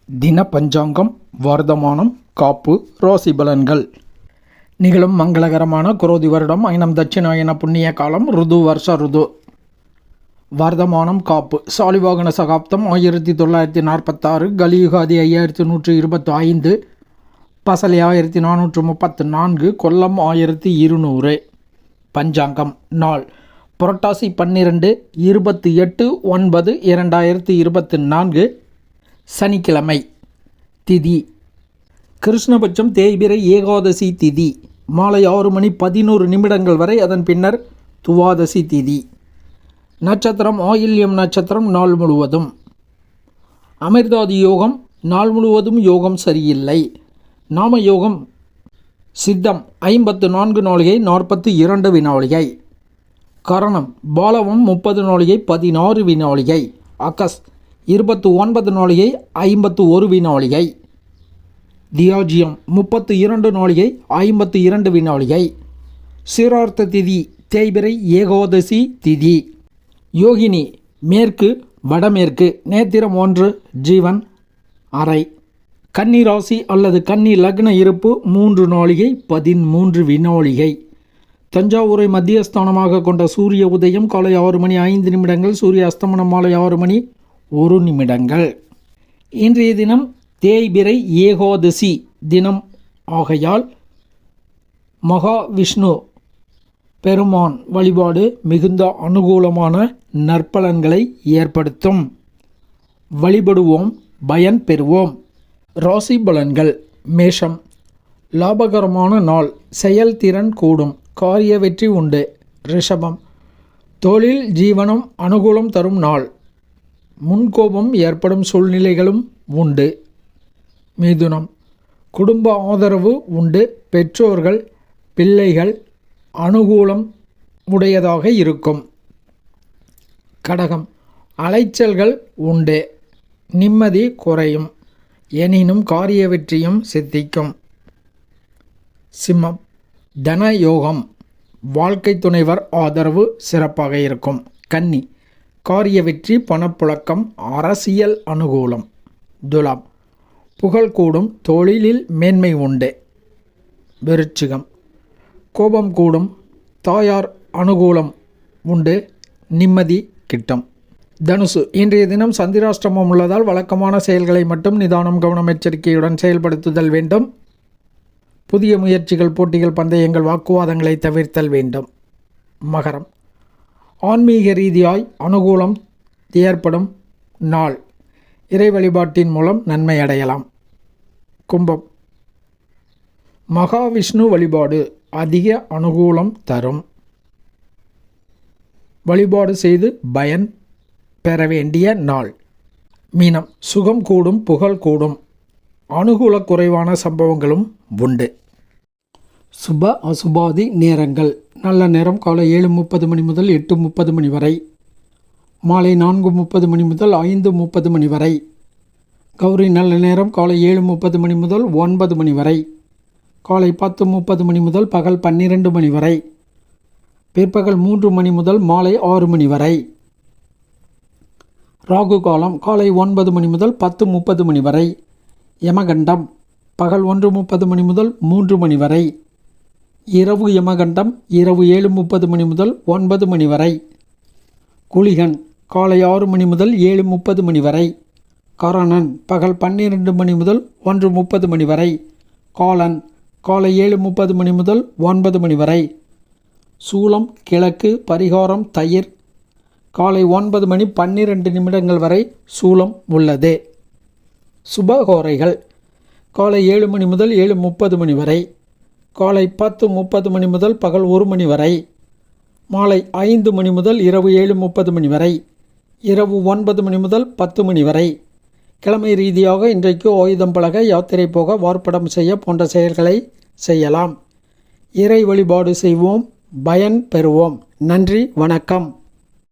தின பஞ்சாங்கம், வர்த்தமானம், காப்பு, ராசி பலன்கள். நிகழும் மங்களகரமான குரோதி வருடம் ஐனம் தட்சிணாயன புண்ணிய காலம் ருது வருஷ ருது. வர்த்தமானம் காப்பு சாலிவாகன சகாப்தம் 1946, கலியுகாதி 5125, பசலி 1434, கொல்லம் 1200. பஞ்சாங்கம் நாள் புரட்டாசி 12 28/9/2024, சனிக்கிழமை. திதி கிருஷ்ணபட்சம் தேய்பிறை ஏகாதசி திதி மாலை 6:11 வரை. அதன் பின்னர் துவாதசி திதி. நட்சத்திரம் ஆயில்யம் நட்சத்திரம் நாள் முழுவதும். அமிர்தாதி யோகம் நாள் முழுவதும் யோகம் சரியில்லை. நாம யோகம் சித்தம் 54 நாழிகை 42 வினாழிகை. கரணம் பாலவம் 30 நாழிகை 16 வினாழிகை. அகஸ் 29 நாழிகை 51 வினாழிகை. தியாஜியம் 32 நாழிகை 52 வினாழிகை. சிரார்த்த திதி தேய்பிறை ஏகாதசி திதி. யோகினி மேற்கு வடமேற்கு. நேத்திரம் 1, ஜீவன் அரை. கன்னி ராசி அல்லது கன்னி லக்ன இருப்பு 3 நாழிகை 13 வினாழிகை. தஞ்சாவூரை மத்தியஸ்தானமாக கொண்ட சூரிய உதயம் காலை 6:05, சூரிய அஸ்தமனம் மாலை 6:01. இன்றைய தினம் தேய்பிறை ஏகாதசி தினம் ஆகையால் மகாவிஷ்ணு பெருமான் வழிபாடு மிகுந்த அனுகூலமான நற்பலன்களை ஏற்படுத்தும். வழிபடுவோம், பயன் பெறுவோம். ராசி பலன்கள். மேஷம் லாபகரமான நாள், செயல்திறன் கூடும், காரிய வெற்றி உண்டு. ரிஷபம் தொழில் ஜீவனம் அனுகூலம் தரும் நாள், முன்கோபம் ஏற்படும் சூழ்நிலைகளும் உண்டு. மிதுனம் குடும்ப ஆதரவு உண்டு, பெற்றோர்கள் பிள்ளைகள் அனுகூலம் உடையதாக இருக்கும். கடகம் அலைச்சல்கள் உண்டு, நிம்மதி குறையும், எனினும் காரிய வெற்றியும் சித்திக்கும். சிம்மம் தன யோகம், வாழ்க்கை துணைவர் ஆதரவு சிறப்பாக இருக்கும். கன்னி காரிய வெற்றி, பணப்புழக்கம், அரசியல் அனுகூலம். துலாம் புகழ் கூடும், தொழிலில் மேன்மை உண்டு. விருச்சிகம் கோபம் கூடும், தாயார் அனுகூலம் உண்டு, நிம்மதி கிட்டும். தனுசு இன்றைய தினம் சந்திராஷ்டமம் உள்ளதால் வழக்கமான செயல்களை மட்டும் நிதானம் கவனம் எச்சரிக்கையுடன் செயல்படுத்துதல் வேண்டும். புதிய முயற்சிகள், போட்டிகள், பந்தயங்கள், வாக்குவாதங்களை தவிர்த்தல் வேண்டும். மகரம் ஆன்மீக ரீதியாய் அனுகூலம் ஏற்படும் நாள், இறை வழிபாட்டின் மூலம் நன்மை அடையலாம். கும்பம் மகாவிஷ்ணு வழிபாடு அதிக அனுகூலம் தரும், வழிபாடு செய்து பயன் பெற வேண்டிய நாள். மீனம் சுகம் கூடும், புகழ் கூடும், அனுகூல குறைவான சம்பவங்களும் உண்டு. சுப அசுபாதி நேரங்கள். நல்ல நேரம் காலை 7:30 முதல் 8:30 வரை, மாலை 4:30 முதல் 5:30 வரை. கௌரி நல்ல நேரம் காலை 7:30 முதல் 9 வரை, காலை 10:30 முதல் பகல் 12 வரை, பிற்பகல் 3 முதல் மாலை 6 வரை. ராகு காலம் காலை 9 முதல் 10:30 வரை. யமகண்டம் பகல் 1:30 முதல் 3 வரை. இரவு யமகண்டம் இரவு 7:30 முதல் 9 வரை. குளிகன் காலை 6 முதல் 7:30 வரை. கரணன் பகல் 12 முதல் 1:30 வரை. காலன் காலை 7:30 முதல் 9 வரை. சூலம் கிழக்கு, பரிகாரம் தயிர். காலை 9:12 வரை சூலம் உள்ளது. சுபகோரைகள் காலை 7 முதல் 7:30 வரை, காலை 10:30 முதல் பகல் 1 வரை, மாலை 5 முதல் இரவு 7:30 வரை, இரவு 9 முதல் 10 வரை. கிழமை ரீதியாக இன்றைக்கு ஆயுதம் பழக, யாத்திரை போக, வார்ப்படம் செய்ய போன்ற செயல்களை செய்யலாம். இறை வழிபாடு செய்வோம், பயன் பெறுவோம். நன்றி, வணக்கம்.